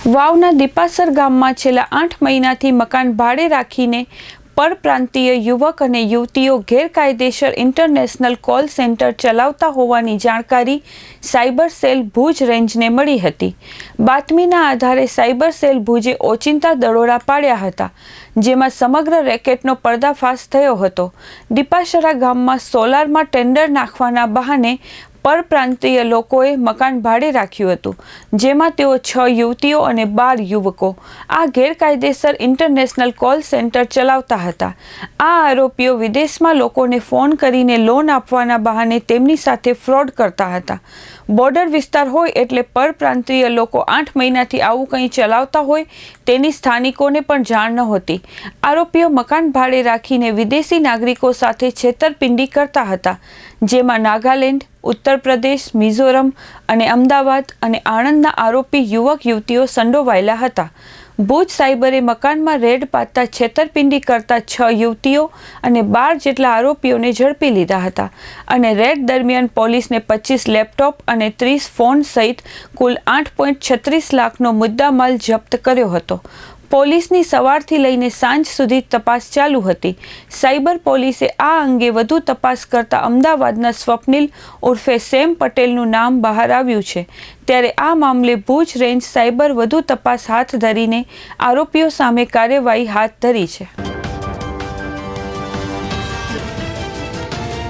વાવના દીપાસર ગામમાં છેલ્લા 8 મહિનાથી મકાન ભાડે રાખીને પરપ્રાંતીય યુવક અને યુવતીઓ ગેરકાયદેસર ઇન્ટરનેશનલ કોલ સેન્ટર ચલાવતા હોવાની જાણકારી સાયબર સેલ ભુજ રેન્જને મળી હતી। બાતમીના આધારે સાયબર સેલ ભુજે ઓચિંતા દરોડા પાડ્યા હતા, જેમાં સમગ્ર રેકેટનો પર્દાફાશ થયો હતો। દીપાસરા ગામમાં સોલારમાં ટેન્ડર નાખવાના બહાને પરપ્રાંતીય લોકોએ મકાન ભાડે રાખ્યું હતું, જેમાં તેઓ 6 યુવતીઓ અને 12 યુવકો આ ગેરકાયદેસર ઇન્ટરનેશનલ કોલ સેન્ટર ચલાવતા હતા। આ આરોપીઓ વિદેશમાં લોકોને ફોન કરીને લોન આપવાના બહાને તેમની સાથે ફ્રોડ કરતા હતા। બોર્ડર વિસ્તાર હોય એટલે પરપ્રાંતીય લોકો 8 મહિનાથી આવું કંઈ ચલાવતા હોય તેની સ્થાનિકોને પણ જાણ નહોતી। આરોપીઓ મકાન ભાડે રાખીને વિદેશી નાગરિકો સાથે છેતરપિંડી કરતા હતા, જેમાં નાગાલેન્ડ, ઉત્તર પ્રદેશ, મિઝોરમ અને અમદાવાદ અને આણંદના આરોપી યુવક યુવતીઓ સંડોવાયેલા હતા। ભુજ સાયબરે મકાનમાં રેડ પાડતા છેતરપિંડી કરતા 6 યુવતીઓ અને 12 જેટલા આરોપીઓને ઝડપી લીધા હતા અને રેડ દરમિયાન પોલીસને 25 લેપટોપ અને 30 ફોન સહિત કુલ 8.36 લાખનો મુદ્દામાલ જપ્ત કર્યો હતો। પોલીસની સવારથી લઈને સાંજ સુધી તપાસ ચાલુ હતી। સાયબર પોલીસે આ અંગે વધુ તપાસ કરતા અમદાવાદના સ્વપ્નિલ ઉર્ફે સેમ પટેલનું નામ બહાર આવ્યું છે। ત્યારે આ મામલે ભુજ રેન્જ સાયબર વધુ તપાસ હાથ ધરીને આરોપીઓ સામે કાર્યવાહી હાથ ધરી છે।